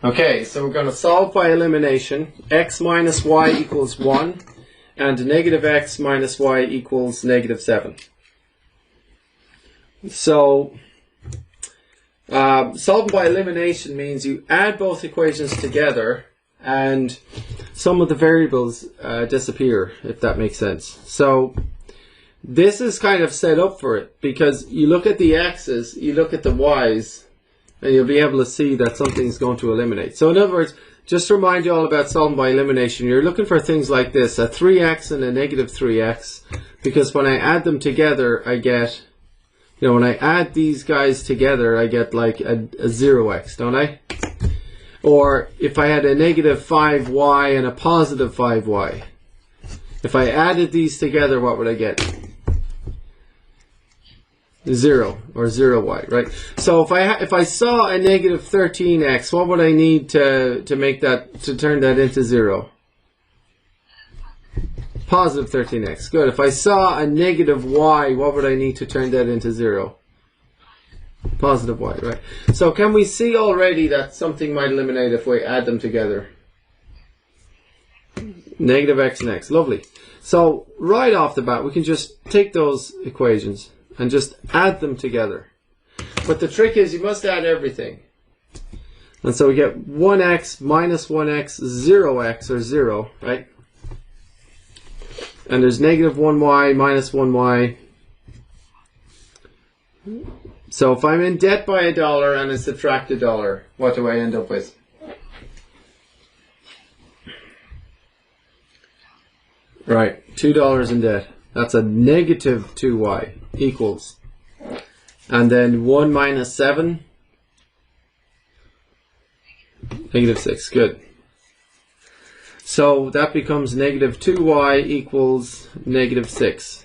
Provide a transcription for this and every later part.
Okay, so we're going to solve by elimination. X minus y equals 1 and negative x minus y equals negative 7. So solving by elimination means you add both equations together and some of the variables disappear, if that makes sense. So this is kind of set up for it because you look at the x's, you look at the y's, and you'll be able to see that something's going to eliminate. So in other words, just to remind you all about solving by elimination, you're looking for things like this, a 3x and a negative 3x, because when I add them together, I get, when I add these guys together, I get like a 0x, don't I? Or if I had a negative 5y and a positive 5y, if I added these together, what would I get? 0 or 0y, right? So if I saw a negative 13x, what would I need to turn that into 0? Positive 13x. Good. If I saw a negative y, what would I need to turn that into 0? Positive y, right? So can we see already that something might eliminate if we add them together? Negative x and x. Lovely. So right off the bat, we can just take those equations and just add them together. But the trick is you must add everything. And so we get 1x minus 1x, 0x, or 0, right? And there's negative 1y minus 1y. So if I'm in debt by $1 and I subtract $1, what do I end up with? Right, $2 in debt. That's a negative 2y equals. And then 1 minus 7, negative 6. Good. So that becomes negative 2y equals negative 6.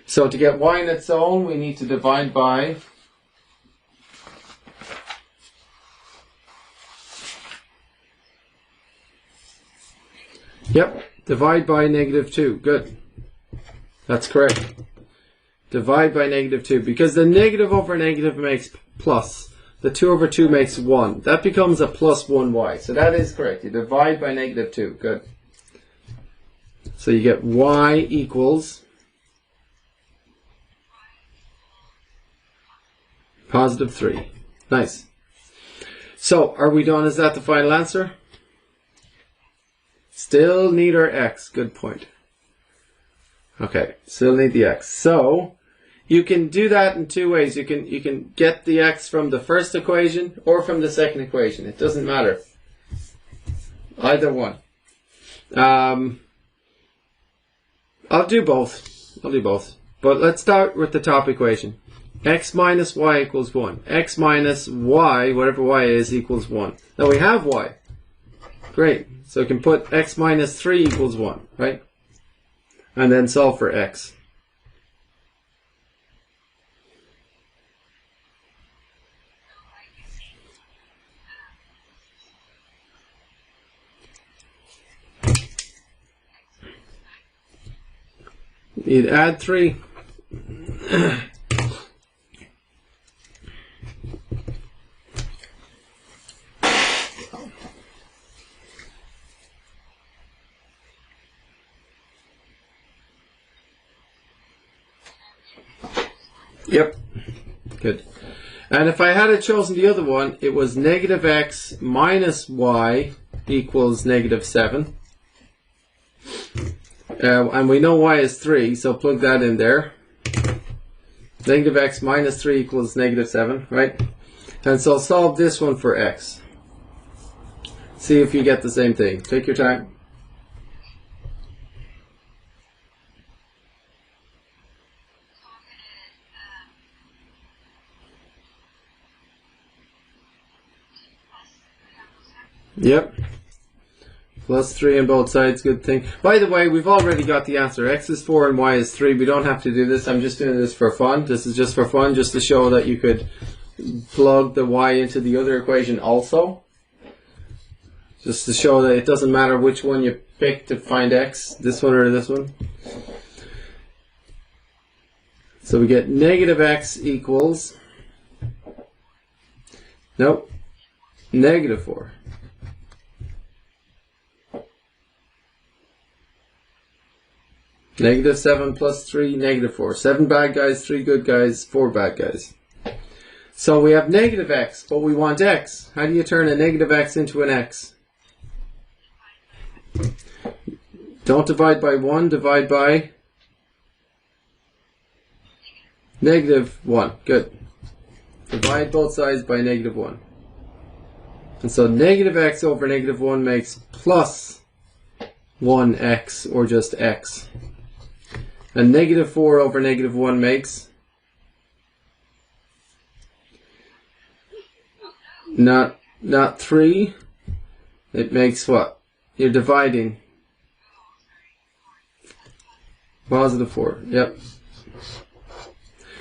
So to get y on its own, we need to divide by divide by negative 2. Good. That's correct. Divide by negative 2. Because the negative over negative makes plus. The 2 over 2 makes 1. That becomes a plus 1y. So that is correct. You divide by negative 2. Good. So you get y equals positive 3. Nice. So are we done? Is that the final answer? Still need our x. Good point. Okay, still need the x. So you can do that in two ways. You can get the x from the first equation or from the second equation. It doesn't matter. Either one. I'll do both. But let's start with the top equation. X minus y equals 1. X minus y, whatever y is, equals 1. Now we have y. Great. So we can put x minus 3 equals 1, right? And then solve for x. You'd add 3. Yep. Good. And if I had chosen the other one, it was negative x minus y equals negative 7. And we know y is 3, so plug that in there. Negative x minus 3 equals negative 7, right? And so solve this one for x. See if you get the same thing. Take your time. Yep. Plus 3 on both sides, good thing. By the way, we've already got the answer. X is 4 and y is 3. We don't have to do this. I'm just doing this for fun. This is just for fun, just to show that you could plug the y into the other equation also. Just to show that it doesn't matter which one you pick to find x, this one or this one. So we get negative x equals Nope. Negative 4. Negative 7 plus 3, negative 4. 7 bad guys, 3 good guys, 4 bad guys. So we have negative x, but we want x. How do you turn a negative x into an x? Don't divide by 1, divide by negative 1. Good. Divide both sides by negative 1. And so negative x over negative 1 makes plus 1x, or just x. And negative 4 over negative 1 makes not 3. It makes what? You're dividing. Positive 4. Yep.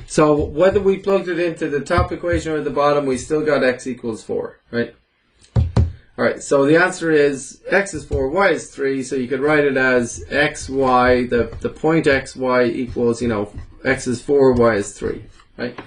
So whether we plugged it into the top equation or the bottom, we still got x equals 4, right? Alright, so the answer is x is 4, y is 3, so you could write it as x, y, the point x, y equals, x is 4, y is 3, right?